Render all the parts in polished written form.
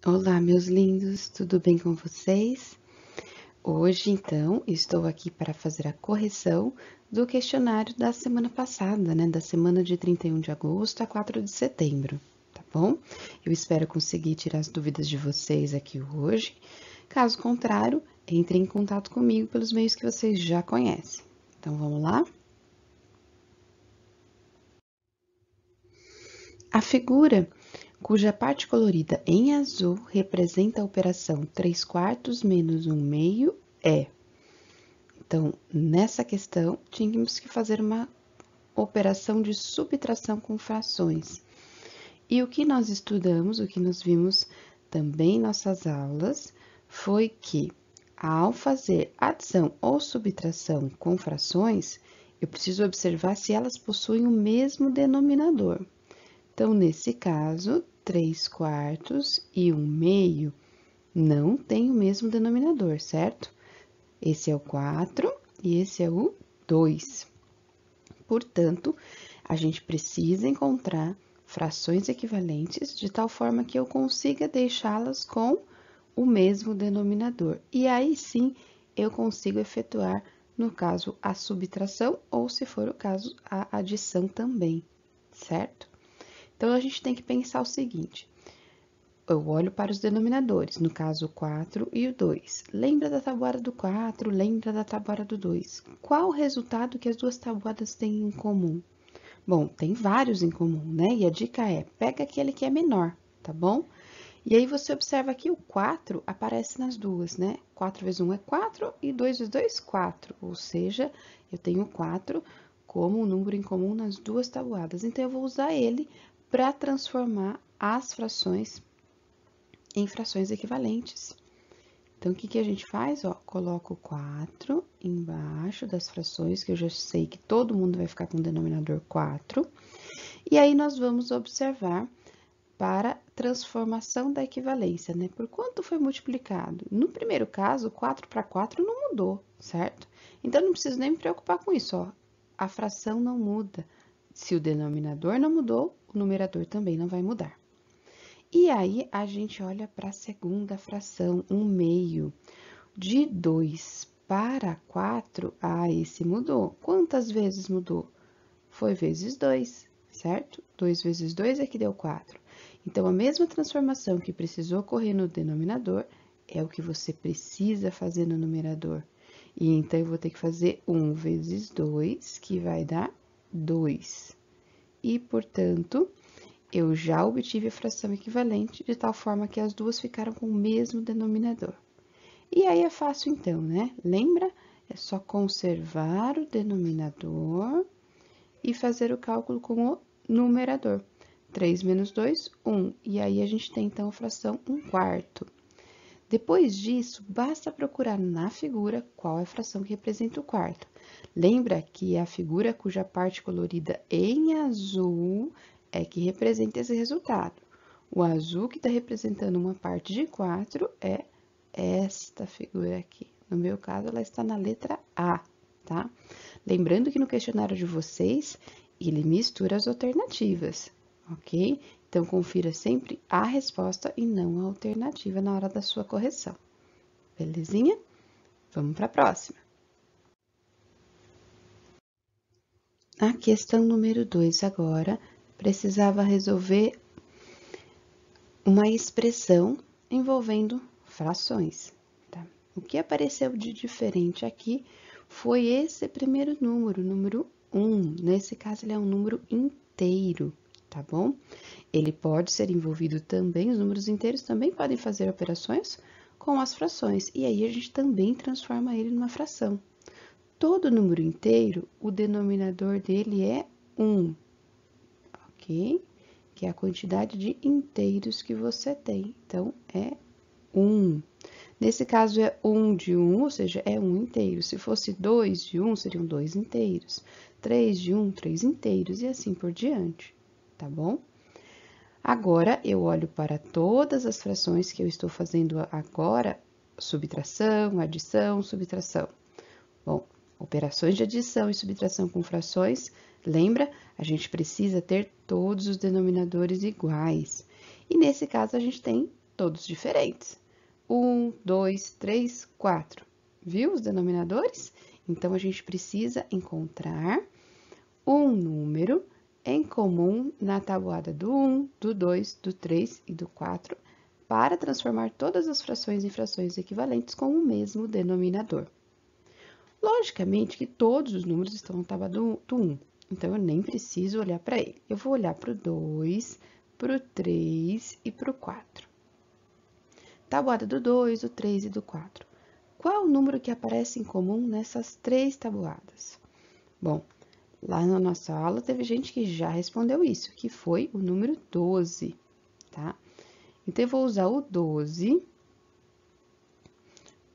Olá, meus lindos, tudo bem com vocês? Hoje, então, estou aqui para fazer a correção do questionário da semana passada, né? Da semana de 31 de agosto a 4 de setembro, tá bom? Eu espero conseguir tirar as dúvidas de vocês aqui hoje. Caso contrário, entre em contato comigo pelos meios que vocês já conhecem. Então, vamos lá? A figura cuja parte colorida em azul representa a operação 3/4 menos 1/2 é. Então, nessa questão, tínhamos que fazer uma operação de subtração com frações. E o que nós estudamos, o que nós vimos também em nossas aulas, foi que, ao fazer adição ou subtração com frações, eu preciso observar se elas possuem o mesmo denominador. Então, nesse caso, 3/4 e 1/2 não têm o mesmo denominador, certo? Esse é o 4 e esse é o 2. Portanto, a gente precisa encontrar frações equivalentes de tal forma que eu consiga deixá-las com o mesmo denominador. E aí sim eu consigo efetuar, no caso, a subtração ou, se for o caso, a adição também, certo? Então, a gente tem que pensar o seguinte: eu olho para os denominadores, no caso o 4 e o 2. Lembra da tabuada do 4, lembra da tabuada do 2. Qual o resultado que as duas tabuadas têm em comum? Bom, tem vários em comum, né? E a dica é, pega aquele que é menor, tá bom? E aí você observa que o 4 aparece nas duas, né? 4 vezes 1 é 4 e 2 vezes 2, 4. Ou seja, eu tenho 4 como um número em comum nas duas tabuadas. Então, eu vou usar ele para transformar as frações em frações equivalentes. Então, o que que a gente faz? Ó, coloco 4 embaixo das frações, que eu já sei que todo mundo vai ficar com o denominador 4. E aí, nós vamos observar para transformação da equivalência, né? Por quanto foi multiplicado? No primeiro caso, 4 para 4 não mudou, certo? Então, não preciso nem me preocupar com isso, ó. A fração não muda. Se o denominador não mudou, o numerador também não vai mudar. E aí, a gente olha para a segunda fração, 1/2. De 2 para 4, esse mudou. Quantas vezes mudou? Foi vezes 2, certo? 2 vezes 2 é que deu 4. Então, a mesma transformação que precisou ocorrer no denominador é o que você precisa fazer no numerador. E então, eu vou ter que fazer 1 vezes 2, que vai dar 2. E, portanto, eu já obtive a fração equivalente, de tal forma que as duas ficaram com o mesmo denominador. E aí é fácil então, né? Lembra? É só conservar o denominador e fazer o cálculo com o numerador. 3 menos 2, 1. E aí a gente tem então a fração 1/4. Depois disso, basta procurar na figura qual é a fração que representa o quarto. Lembra que é a figura cuja parte colorida em azul é que representa esse resultado. O azul que está representando uma parte de 4 é esta figura aqui. No meu caso, ela está na letra A, tá? Lembrando que no questionário de vocês, ele mistura as alternativas, ok? Então, confira sempre a resposta e não a alternativa na hora da sua correção. Belezinha? Vamos para a próxima. A questão número 2 agora precisava resolver uma expressão envolvendo frações, tá? O que apareceu de diferente aqui foi esse primeiro número, número 1. Nesse caso, ele é um número inteiro, tá bom? Ele pode ser envolvido também, os números inteiros também podem fazer operações com as frações, e aí a gente também transforma ele numa fração. Todo número inteiro, o denominador dele é 1, ok? Que é a quantidade de inteiros que você tem. Então, é 1. Nesse caso, é 1 de 1, ou seja, é 1 inteiro. Se fosse 2 de 1, seriam 2 inteiros. 3 de 1, 3 inteiros, e assim por diante, tá bom? Agora, eu olho para todas as frações que eu estou fazendo agora, subtração, adição, subtração. Bom, operações de adição e subtração com frações, lembra? A gente precisa ter todos os denominadores iguais. E nesse caso, a gente tem todos diferentes. 1, 2, 3, 4. Viu os denominadores? Então, a gente precisa encontrar um número em comum na tabuada do 1, do 2, do 3 e do 4, para transformar todas as frações em frações equivalentes com o mesmo denominador. Logicamente que todos os números estão na tabuada do 1, então eu nem preciso olhar para ele. Eu vou olhar para o 2, para o 3 e para o 4. Tabuada do 2, do 3 e do 4. Qual é o número que aparece em comum nessas três tabuadas? Bom, lá na nossa aula teve gente que já respondeu isso, que foi o número 12, tá? Então, eu vou usar o 12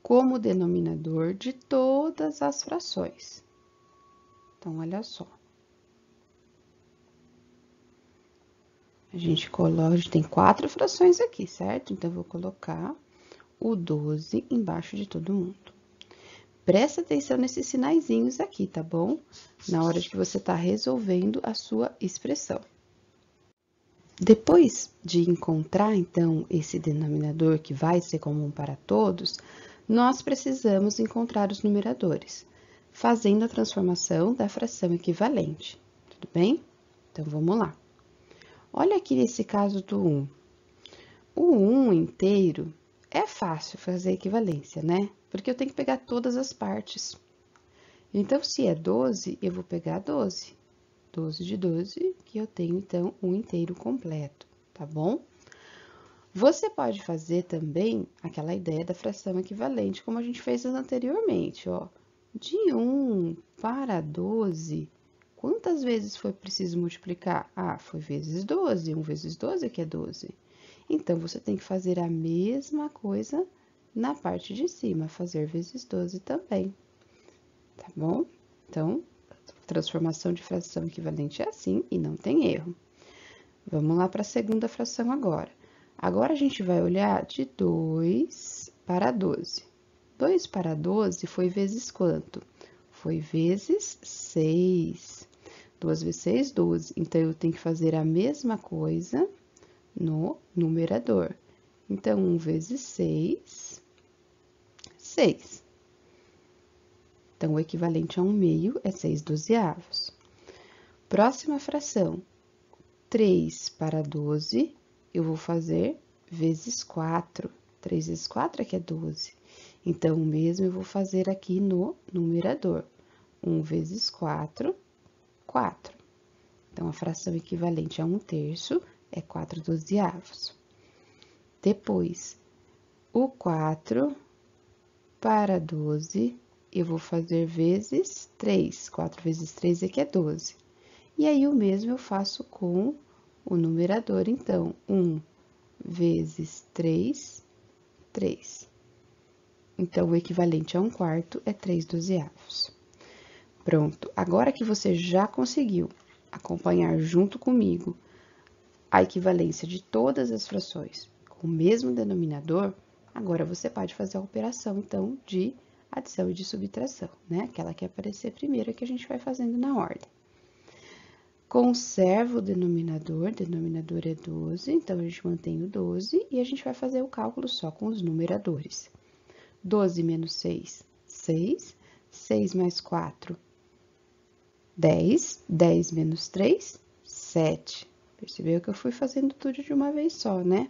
como denominador de todas as frações. Então, olha só. A gente tem 4 frações aqui, certo? Então, eu vou colocar o 12 embaixo de todo mundo. Presta atenção nesses sinaizinhos aqui, tá bom? Na hora de que você tá resolvendo a sua expressão. Depois de encontrar, então, esse denominador que vai ser comum para todos, nós precisamos encontrar os numeradores, fazendo a transformação da fração equivalente, tudo bem? Então, vamos lá. Olha aqui nesse caso do 1. O 1 inteiro é fácil fazer equivalência, né? Porque eu tenho que pegar todas as partes. Então, se é 12, eu vou pegar 12. 12 de 12, que eu tenho, então, um inteiro completo, tá bom? Você pode fazer também aquela ideia da fração equivalente, como a gente fez anteriormente, ó. De 1 para 12, quantas vezes foi preciso multiplicar? Ah, foi vezes 12, 1 vezes 12 que é 12. Então, você tem que fazer a mesma coisa na parte de cima, fazer vezes 12 também, tá bom? Então, transformação de fração equivalente é assim e não tem erro. Vamos lá para a segunda fração agora. Agora, a gente vai olhar de 2 para 12. 2 para 12 foi vezes quanto? Foi vezes 6. 2 vezes 6, 12. Então, eu tenho que fazer a mesma coisa no numerador. Então, 1 vezes 6, 6. Então, o equivalente a 1 meio é 6 dozeavos. Próxima fração, 3 para 12, eu vou fazer vezes 4. 3 vezes 4 é que é 12. Então, o mesmo eu vou fazer aqui no numerador. 1 vezes 4, 4. Então, a fração equivalente a 1 terço é 4 dozeavos. Depois, o 4 para 12, eu vou fazer vezes 3. 4 vezes 3 é que é 12. E aí, o mesmo eu faço com o numerador, então, 1 vezes 3, 3. Então, o equivalente a 1 quarto é 3 dozeavos. Pronto, agora que você já conseguiu acompanhar junto comigo a equivalência de todas as frações com o mesmo denominador, agora você pode fazer a operação, então, de adição e de subtração, né? Aquela que aparecer primeiro que a gente vai fazendo na ordem. Conserva o denominador é 12, então, a gente mantém o 12 e a gente vai fazer o cálculo só com os numeradores. 12 menos 6, 6. 6 mais 4, 10. 10 menos 3, 7. Percebeu que eu fui fazendo tudo de uma vez só, né?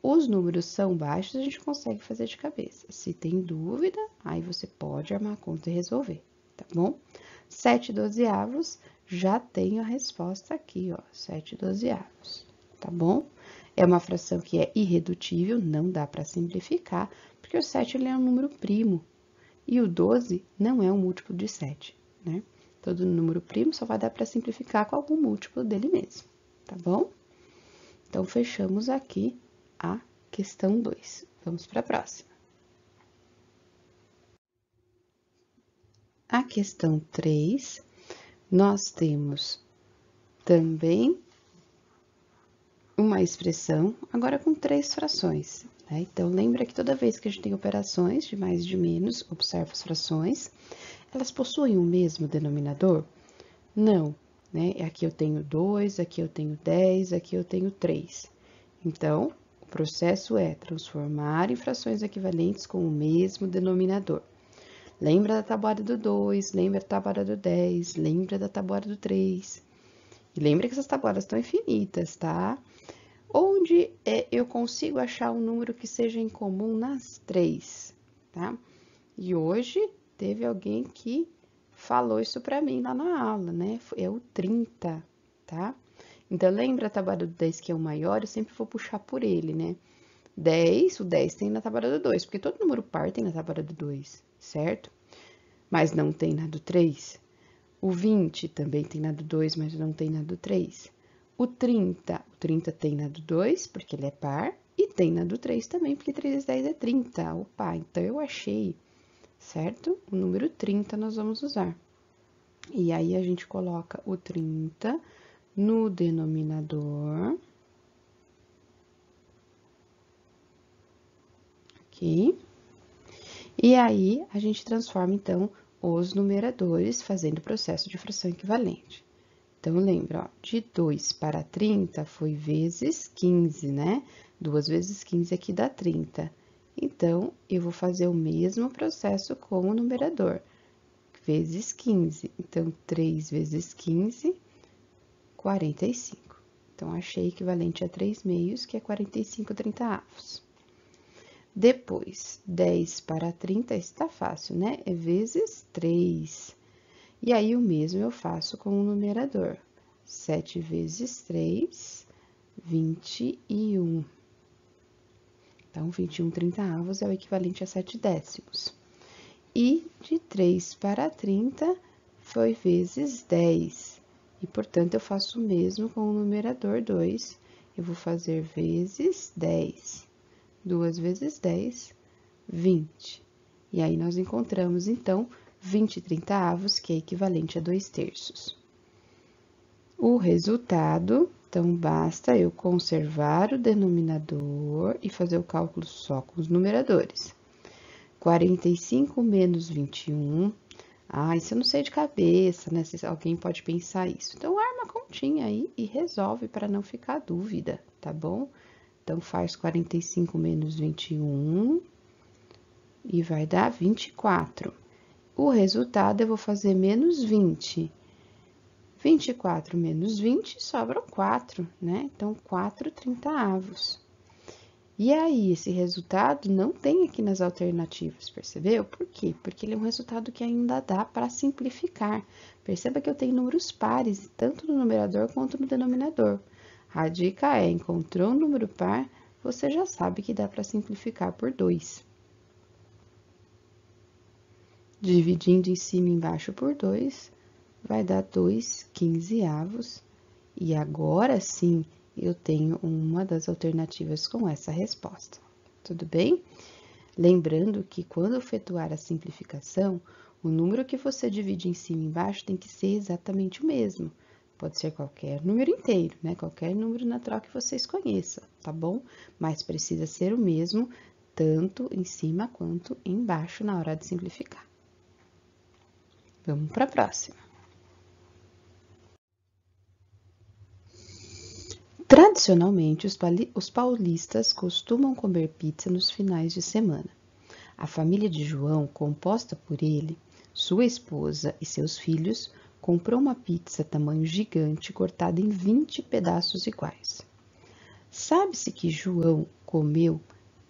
Os números são baixos, a gente consegue fazer de cabeça. Se tem dúvida, aí você pode armar a conta e resolver, tá bom? 7 dozeavos, já tenho a resposta aqui, ó, 7 dozeavos, tá bom? É uma fração que é irredutível, não dá para simplificar, porque o 7 ele é um número primo, e o 12 não é um múltiplo de 7, né? Todo número primo só vai dar para simplificar com algum múltiplo dele mesmo, tá bom? Então, fechamos aqui a questão 2. Vamos para a próxima. A questão 3, nós temos também uma expressão, agora com 3 frações, né? Então, lembra que toda vez que a gente tem operações de mais e de menos, observa as frações, elas possuem o mesmo denominador? Não, né? Aqui eu tenho 2, aqui eu tenho 10, aqui eu tenho 3. Então, o processo é transformar em frações equivalentes com o mesmo denominador. Lembra da tabuada do 2, lembra da tabuada do 10, lembra da tabuada do 3. E lembra que essas tabuadas estão infinitas, tá? Onde eu consigo achar um número que seja em comum nas 3, tá? E hoje teve alguém que falou isso para mim lá na aula, né? É o 30, tá? Então, lembra a tabuada do 10 que é o maior? Eu sempre vou puxar por ele, né? 10, o 10 tem na tabuada do 2, porque todo número par tem na tabuada do 2, certo? Mas não tem na do 3. O 20 também tem na do 2, mas não tem na do 3. O 30 tem na do 2, porque ele é par, e tem na do 3 também, porque 3 vezes 10 é 30. Opa, então eu achei, certo? O número 30 nós vamos usar. E aí, a gente coloca o 30 no denominador. Aqui. E aí, a gente transforma, então, os numeradores fazendo o processo de fração equivalente. Então, lembra, ó, de 2 para 30 foi vezes 15, né? 2 vezes 15 aqui dá 30. Então, eu vou fazer o mesmo processo com o numerador, vezes 15. Então, 3 vezes 15, 45. Então, achei equivalente a 3 meios, que é 45 30avos. Depois, 10 para 30, está fácil, né? É vezes 3. E aí, o mesmo eu faço com o numerador. 7 vezes 3, 21. Então, 21 30avos é o equivalente a 7 décimos. E de 3 para 30 foi vezes 10. E, portanto, eu faço o mesmo com o numerador 2. Eu vou fazer vezes 10. 2 vezes 10, 20. E aí, nós encontramos, então, 20 30avos, que é equivalente a 2 terços. O resultado, então, basta eu conservar o denominador e fazer o cálculo só com os numeradores. 45 menos 21. Isso eu não sei de cabeça, né? Se alguém pode pensar isso. Então, arma a continha aí e resolve para não ficar dúvida, tá bom? Então, faz 45 menos 21 e vai dar 24. O resultado, eu vou fazer menos 20. 24 menos 20, sobram 4, né? Então, 4 30avos. E aí, esse resultado não tem aqui nas alternativas, percebeu? Por quê? Porque ele é um resultado que ainda dá para simplificar. Perceba que eu tenho números pares, tanto no numerador quanto no denominador. A dica é, encontrou um número par, você já sabe que dá para simplificar por 2. Dividindo em cima e embaixo por 2, vai dar 2 15avos. E agora sim, eu tenho uma das alternativas com essa resposta. Tudo bem? Lembrando que quando efetuar a simplificação, o número que você divide em cima e embaixo tem que ser exatamente o mesmo. Pode ser qualquer número inteiro, né? Qualquer número natural que vocês conheçam, tá bom? Mas precisa ser o mesmo, tanto em cima quanto embaixo na hora de simplificar. Vamos para a próxima. Tradicionalmente, os paulistas costumam comer pizza nos finais de semana. A família de João, composta por ele, sua esposa e seus filhos, comprou uma pizza tamanho gigante cortada em 20 pedaços iguais. Sabe-se que João comeu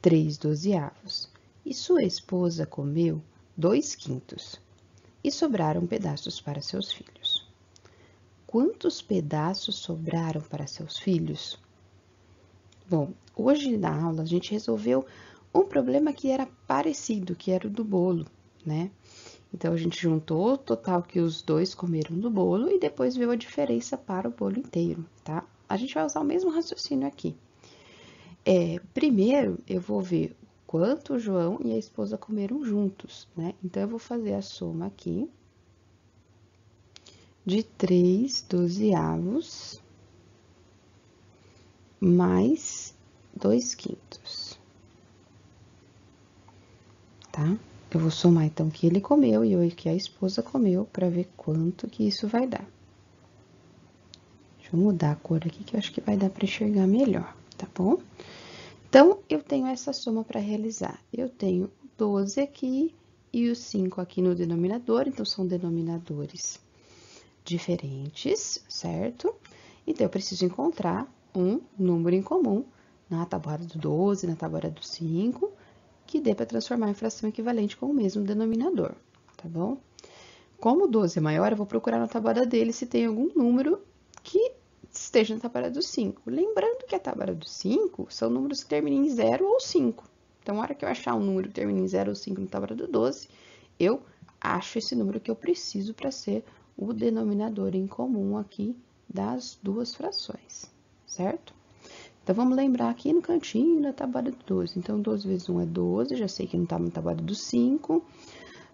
3 dozeavos e sua esposa comeu 2/5, e sobraram pedaços para seus filhos. Quantos pedaços sobraram para seus filhos? Bom, hoje na aula a gente resolveu um problema que era parecido, que era o do bolo, né? Então, a gente juntou o total que os dois comeram do bolo e depois viu a diferença para o bolo inteiro, tá? A gente vai usar o mesmo raciocínio aqui. Primeiro, eu vou ver quanto o João e a esposa comeram juntos, né? Então, eu vou fazer a soma aqui de 3 dozeavos mais 2/5, tá? Eu vou somar, então, o que ele comeu e o que a esposa comeu para ver quanto que isso vai dar. Deixa eu mudar a cor aqui, que eu acho que vai dar para enxergar melhor, tá bom? Então, eu tenho essa soma para realizar. Eu tenho 12 aqui e o 5 aqui no denominador, então são denominadores diferentes, certo? Então, eu preciso encontrar um número em comum na tabuada do 12, na tabuada do 5, que dê para transformar em fração equivalente com o mesmo denominador, tá bom? Como o 12 é maior, eu vou procurar na tabuada dele se tem algum número que esteja na tabuada do 5. Lembrando que a tabuada do 5 são números que terminam em 0 ou 5. Então, na hora que eu achar um número que termina em 0 ou 5 na tabuada do 12, eu acho esse número que eu preciso para ser o denominador em comum aqui das duas frações, certo? Então, vamos lembrar aqui no cantinho da tabuada do 12. Então, 12 vezes 1 é 12, já sei que não está na tabuada do 5.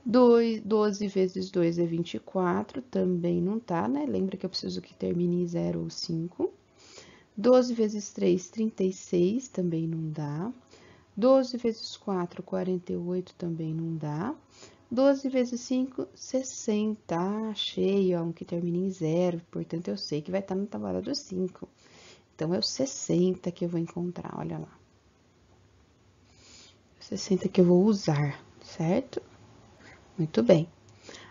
12 vezes 2 é 24, também não tá, né? Lembra que eu preciso que termine em 0 ou 5. 12 vezes 3, 36, também não dá. 12 vezes 4, 48, também não dá. 12 vezes 5, 60. Achei, ó, um que termina em 0, portanto, eu sei que vai estar na tabuada do 5. Então, é o 60 que eu vou encontrar, olha lá. 60 que eu vou usar, certo? Muito bem.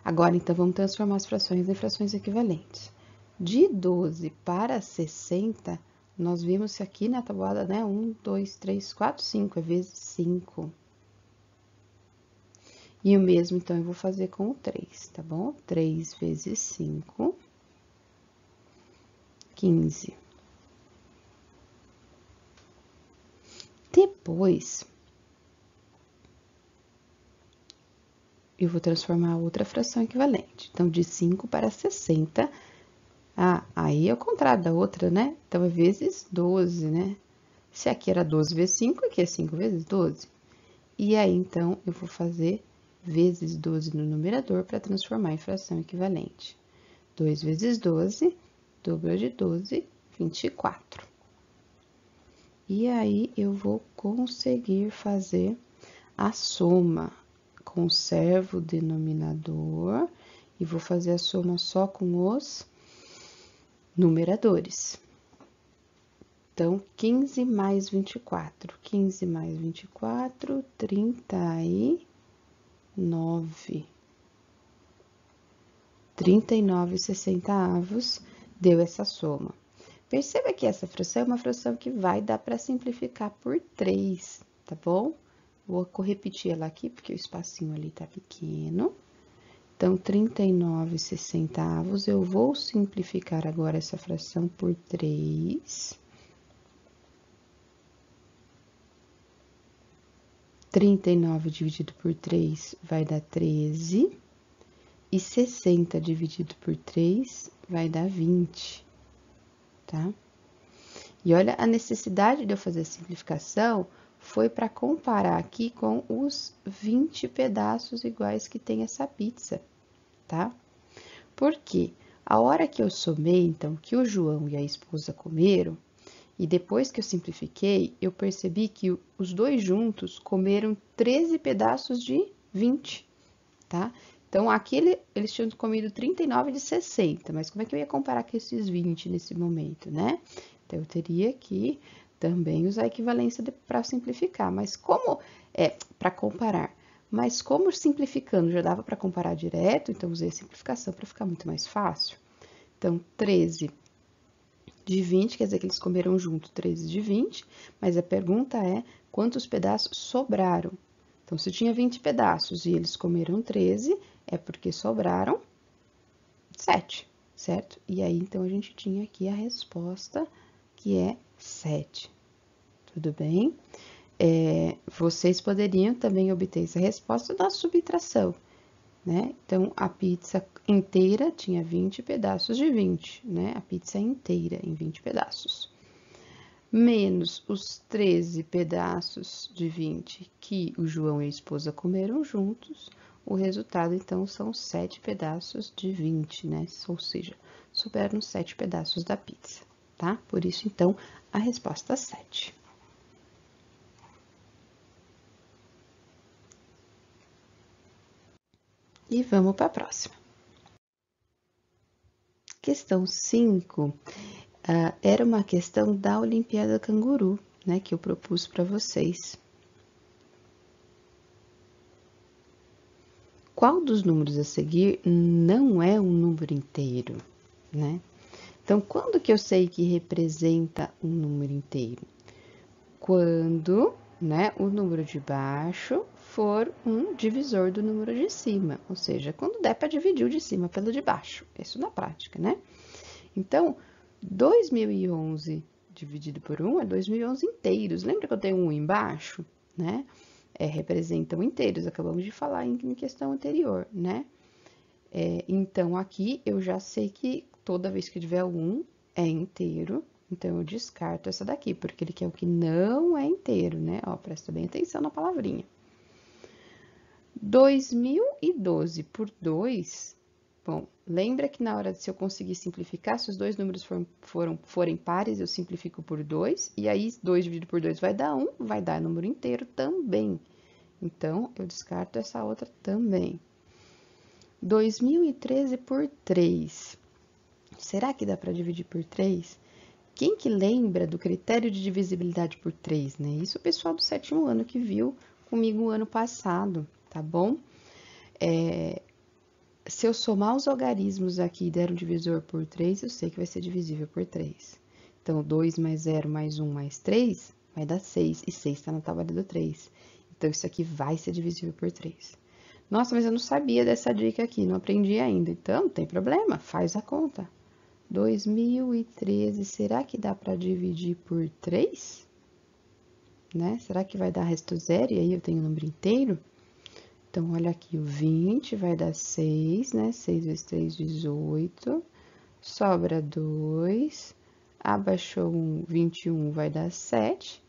Agora, então, vamos transformar as frações em frações equivalentes. De 12 para 60, nós vimos que aqui na tabuada, né? 1, 2, 3, 4, 5, é vezes 5. E o mesmo, então, eu vou fazer com o 3, tá bom? 3 vezes 5, 15. Depois, eu vou transformar a outra fração equivalente. Então, de 5 para 60, aí é o contrário da outra, né? Então, é vezes 12, né? Se aqui era 12 vezes 5, aqui é 5 vezes 12. E aí, então, eu vou fazer vezes 12 no numerador para transformar em fração equivalente. 2 vezes 12, dobro de 12, 24. E aí, eu vou conseguir fazer a soma. Conservo o denominador e vou fazer a soma só com os numeradores. Então, 15 mais 24. 15 mais 24, 39. 39,60 deu essa soma. Perceba que essa fração é uma fração que vai dar para simplificar por 3, tá bom? Vou repetir ela aqui, porque o espacinho ali tá pequeno. Então, 39,60, eu vou simplificar agora essa fração por 3. 39 dividido por 3 vai dar 13. E 60 dividido por 3 vai dar 20, tá? E olha, a necessidade de eu fazer a simplificação foi para comparar aqui com os 20 pedaços iguais que tem essa pizza, tá? Por quê? A hora que eu somei, então, que o João e a esposa comeram, e depois que eu simplifiquei, eu percebi que os dois juntos comeram 13 pedaços de 20, tá? Então, aqui eles tinham comido 39 de 60, mas como é que eu ia comparar com esses 20 nesse momento, né? Então, eu teria que também usar a equivalência para simplificar, mas como para comparar? Mas como simplificando já dava para comparar direto, então usei a simplificação para ficar muito mais fácil. Então, 13 de 20, quer dizer que eles comeram junto 13 de 20, mas a pergunta é quantos pedaços sobraram? Então, se tinha 20 pedaços e eles comeram 13, é porque sobraram 7, certo? E aí, então, a gente tinha aqui a resposta, que é 7. Tudo bem? Vocês poderiam também obter essa resposta da subtração, né? Então, a pizza inteira tinha 20 pedaços de 20, né? A pizza inteira em 20 pedaços. Menos os 13 pedaços de 20 que o João e a esposa comeram juntos, o resultado, então, são 7 pedaços de 20, né? Ou seja, sobraram 7 pedaços da pizza, tá? Por isso, então, a resposta 7. E vamos para a próxima. Questão 5 era uma questão da Olimpíada Canguru, né, que eu propus para vocês. Qual dos números a seguir não é um número inteiro, né? Então, quando que eu sei que representa um número inteiro? Quando, né, o número de baixo for um divisor do número de cima, ou seja, quando der para dividir o de cima pelo de baixo, isso na prática, né? Então, 2011 dividido por 1 é 2011 inteiros, lembra que eu tenho um embaixo, né? Representam inteiros, acabamos de falar em questão anterior, né? Então, aqui eu já sei que toda vez que tiver 1 é inteiro, então eu descarto essa daqui, porque ele quer o que não é inteiro, né? Ó, presta bem atenção na palavrinha. 2012 por 2, bom, lembra que na hora de se eu conseguir simplificar, se os dois números forem pares, eu simplifico por 2, e aí 2 dividido por 2 vai dar 1, vai dar número inteiro também. Então, eu descarto essa outra também. 2013 por 3. Será que dá para dividir por 3? Quem que lembra do critério de divisibilidade por 3, né? Isso o pessoal do 7º ano que viu comigo o ano passado, tá bom? Se eu somar os algarismos aqui e der um divisor por 3, eu sei que vai ser divisível por 3. Então, 2 mais 0 mais 1 mais 3 vai dar 6, e 6 está na tábua do 3. Então, isso aqui vai ser divisível por 3. Nossa, mas eu não sabia dessa dica aqui, não aprendi ainda. Então, não tem problema, faz a conta. 2013, será que dá para dividir por 3? Né? Será que vai dar resto zero e aí eu tenho o número inteiro? Então, olha aqui, o 20 vai dar 6, né? 6 vezes 3, 18. Sobra 2. Abaixou 1, 21 vai dar 7.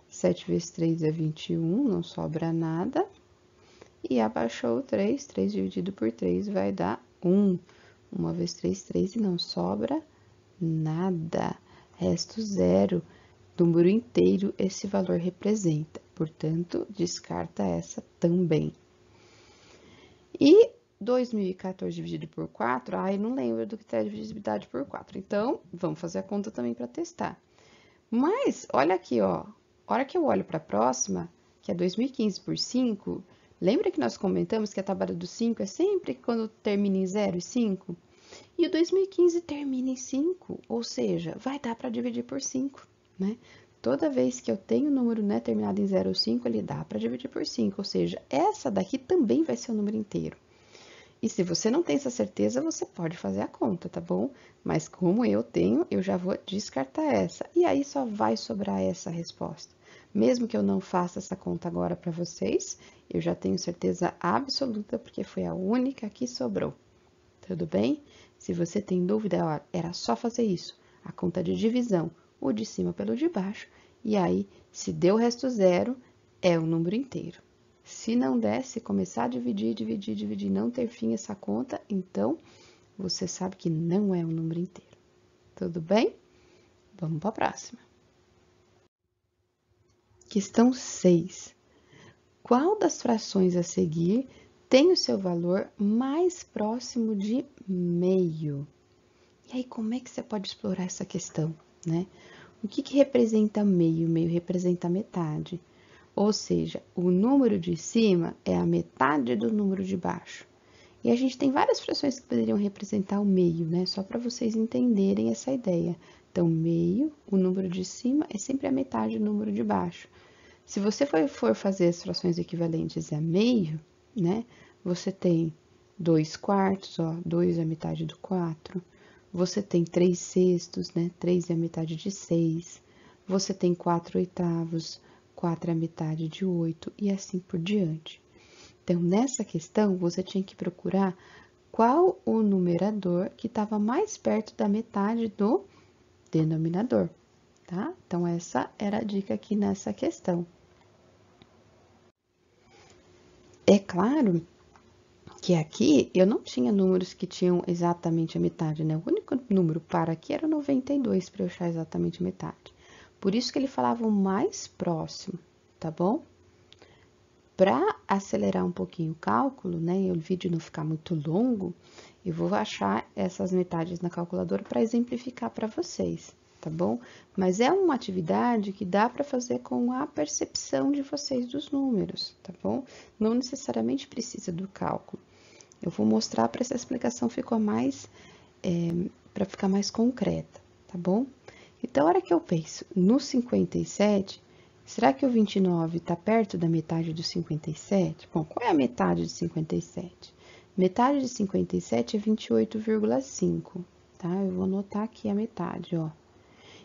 7 vezes 3 é 21, não sobra nada. E abaixou 3, 3 dividido por 3 vai dar 1. 1 vezes 3, 3 e não sobra nada. Resto zero. Número inteiro esse valor representa, portanto, descarta essa também. E 2014 dividido por 4, eu não lembro do que é divisibilidade por 4, então, vamos fazer a conta também para testar. Mas, olha aqui, ó, a hora que eu olho para a próxima, que é 2015 por 5, lembra que nós comentamos que a tabela do 5 é sempre quando termina em 0 e 5? E o 2015 termina em 5, ou seja, vai dar para dividir por 5, né? Toda vez que eu tenho um número, né, terminado em 0 ou 5, ele dá para dividir por 5, ou seja, essa daqui também vai ser um número inteiro. E se você não tem essa certeza, você pode fazer a conta, tá bom? Mas como eu tenho, eu já vou descartar essa. E aí só vai sobrar essa resposta. Mesmo que eu não faça essa conta agora para vocês, eu já tenho certeza absoluta, porque foi a única que sobrou. Tudo bem? Se você tem dúvida, ó, era só fazer isso. A conta de divisão, o de cima pelo de baixo. E aí, se deu o resto zero, é o número inteiro. Se não der, se começar a dividir, não ter fim essa conta, então, você sabe que não é um número inteiro. Tudo bem? Vamos para a próxima. Questão 6. Qual das frações a seguir tem o seu valor mais próximo de meio? E aí, como é que você pode explorar essa questão, né? O que representa meio? Meio representa metade. Ou seja, o número de cima é a metade do número de baixo. E a gente tem várias frações que poderiam representar o meio, né? Só para vocês entenderem essa ideia. Então, meio, o número de cima é sempre a metade do número de baixo. Se você for fazer as frações equivalentes a meio, né? Você tem 2 quartos, ó, 2 é a metade do 4. Você tem 3 sextos, né? 3 é a metade de 6. Você tem 4 oitavos, 4 é a metade de 8 e assim por diante. Então, nessa questão, você tinha que procurar qual o numerador que estava mais perto da metade do denominador, tá? Então, essa era a dica aqui nessa questão. É claro que aqui eu não tinha números que tinham exatamente a metade, né? O único número para aqui era 92 para eu achar exatamente a metade. Por isso que ele falava o mais próximo, tá bom? Para acelerar um pouquinho o cálculo, né, e o vídeo não ficar muito longo, eu vou achar essas metades na calculadora para exemplificar para vocês, tá bom? Mas é uma atividade que dá para fazer com a percepção de vocês dos números, tá bom? Não necessariamente precisa do cálculo. Eu vou mostrar para essa explicação ficou mais, para ficar mais concreta, tá bom? Então, a hora que eu penso no 57, será que o 29 está perto da metade do 57? Bom, qual é a metade de 57? Metade de 57 é 28,5, tá? Eu vou anotar aqui a metade, ó.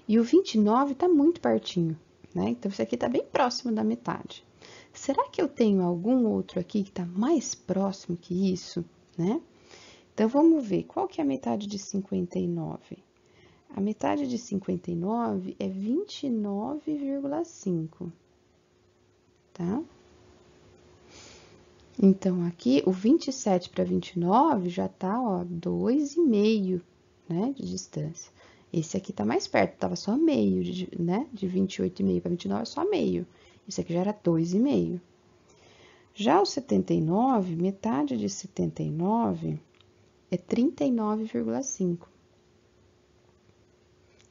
E o 29 está muito pertinho, né? Então, isso aqui está bem próximo da metade. Será que eu tenho algum outro aqui que está mais próximo que isso, né? Então, vamos ver, qual que é a metade de 59? A metade de 59 é 29,5, tá? Então, aqui, o 27 para 29 já tá, ó, 2,5, né, de distância. Esse aqui tá mais perto, tava só meio, né, de 28,5 para 29 é só meio. Isso aqui já era 2,5. Já o 79, metade de 79 é 39,5.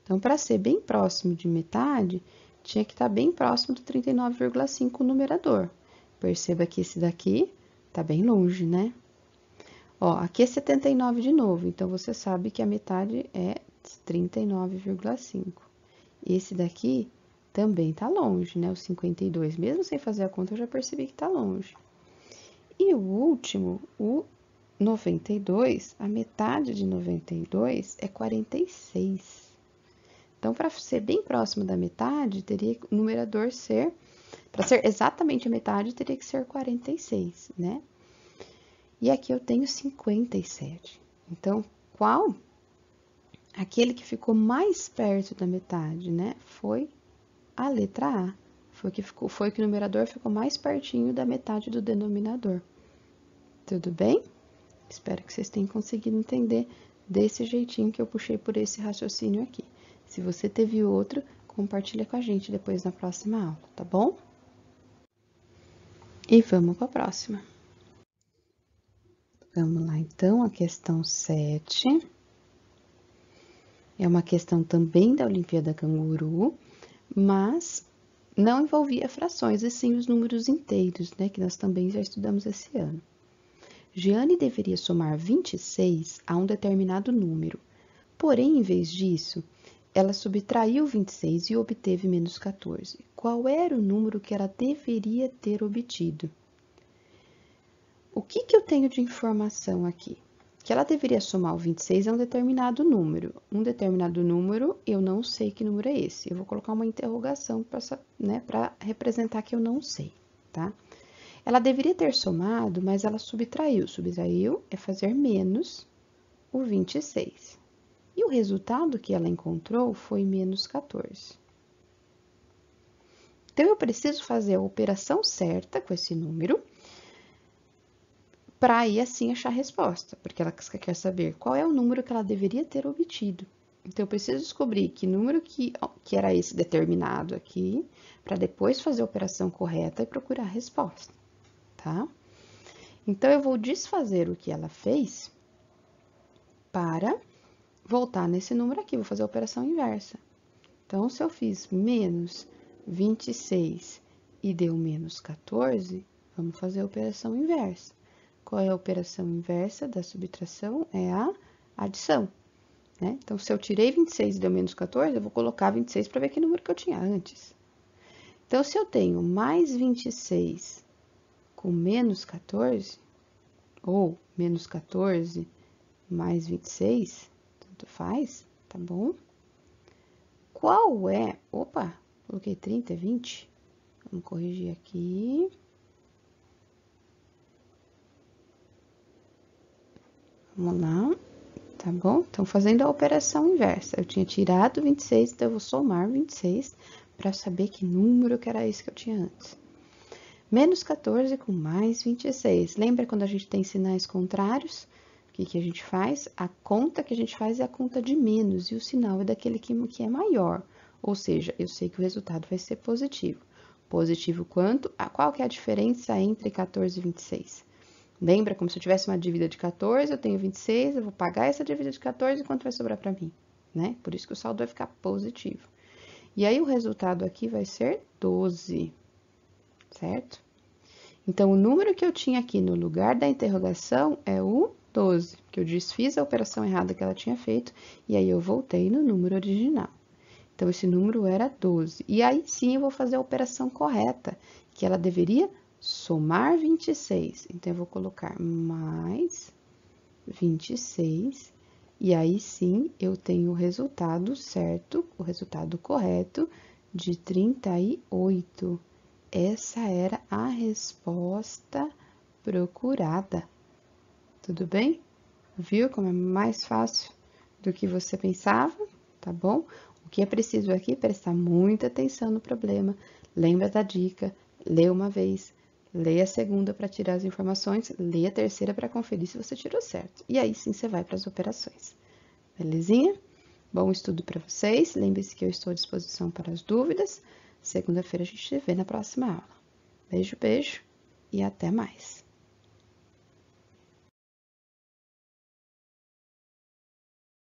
Então, para ser bem próximo de metade, tinha que estar bem próximo do 39,5 o numerador. Perceba que esse daqui tá bem longe, né? Ó, aqui é 79 de novo, então você sabe que a metade é 39,5. Esse daqui também tá longe, né? O 52, mesmo sem fazer a conta, eu já percebi que tá longe. E o último, o 92, a metade de 92 é 46. Então, para ser bem próximo da metade, teria que o numerador ser, para ser exatamente a metade, teria que ser 46, né? E aqui eu tenho 57. Então, qual? Aquele que ficou mais perto da metade, né? Foi a letra A. Foi que o numerador ficou mais pertinho da metade do denominador. Tudo bem? Espero que vocês tenham conseguido entender desse jeitinho que eu puxei por esse raciocínio aqui. Se você teve outro, compartilha com a gente depois na próxima aula, tá bom? E vamos para a próxima. Vamos lá, então, a questão 7. É uma questão também da Olimpíada Canguru, mas não envolvia frações, e sim os números inteiros, né, que nós também já estudamos esse ano. Jeane deveria somar 26 a um determinado número, porém, em vez disso, ela subtraiu 26 e obteve menos 14. Qual era o número que ela deveria ter obtido? O que eu tenho de informação aqui? Que ela deveria somar o 26 a um determinado número. Um determinado número, eu não sei que número é esse. Eu vou colocar uma interrogação para representar que eu não sei, tá? Ela deveria ter somado, mas ela subtraiu. Subtraiu é fazer menos o 26. E o resultado que ela encontrou foi menos 14. Então, eu preciso fazer a operação certa com esse número para aí assim achar a resposta, porque ela quer saber qual é o número que ela deveria ter obtido. Então, eu preciso descobrir que número que era esse determinado aqui, para depois fazer a operação correta e procurar a resposta, tá? Então, eu vou desfazer o que ela fez para voltar nesse número aqui, vou fazer a operação inversa. Então, se eu fiz menos 26 e deu menos 14, vamos fazer a operação inversa. Qual é a operação inversa da subtração? É a adição, né? Então, se eu tirei 26 e deu menos 14, eu vou colocar 26 para ver que número que eu tinha antes. Então, se eu tenho mais 26 com menos 14, ou menos 14 mais 26, tanto faz, tá bom? Qual é... Opa, coloquei 30, é 20. Vamos corrigir aqui. Vamos lá, tá bom? Então, fazendo a operação inversa. Eu tinha tirado 26, então eu vou somar 26 para saber que número que era esse que eu tinha antes. Menos 14 com mais 26. Lembra quando a gente tem sinais contrários? O que a gente faz? A conta que a gente faz é a conta de menos, e o sinal é daquele que é maior. Ou seja, eu sei que o resultado vai ser positivo. Positivo quanto? Qual que é a diferença entre 14 e 26? Lembra como se eu tivesse uma dívida de 14, eu tenho 26, eu vou pagar essa dívida de 14, quanto vai sobrar para mim, né? Por isso que o saldo vai ficar positivo. E aí, o resultado aqui vai ser 12, certo? Então, o número que eu tinha aqui no lugar da interrogação é o 12, porque eu desfiz a operação errada que ela tinha feito, e aí eu voltei no número original. Então, esse número era 12. E aí, sim, eu vou fazer a operação correta, que ela deveria somar 26. Então, eu vou colocar mais 26, e aí sim eu tenho o resultado certo, o resultado correto de 38. Essa era a resposta procurada. Tudo bem? Viu como é mais fácil do que você pensava? Tá bom? O que é preciso aqui é prestar muita atenção no problema. Lembra da dica, lê uma vez, lê a segunda para tirar as informações, lê a terceira para conferir se você tirou certo. E aí sim você vai para as operações. Belezinha? Bom estudo para vocês. Lembre-se que eu estou à disposição para as dúvidas. Segunda-feira a gente se vê na próxima aula. Beijo, beijo e até mais.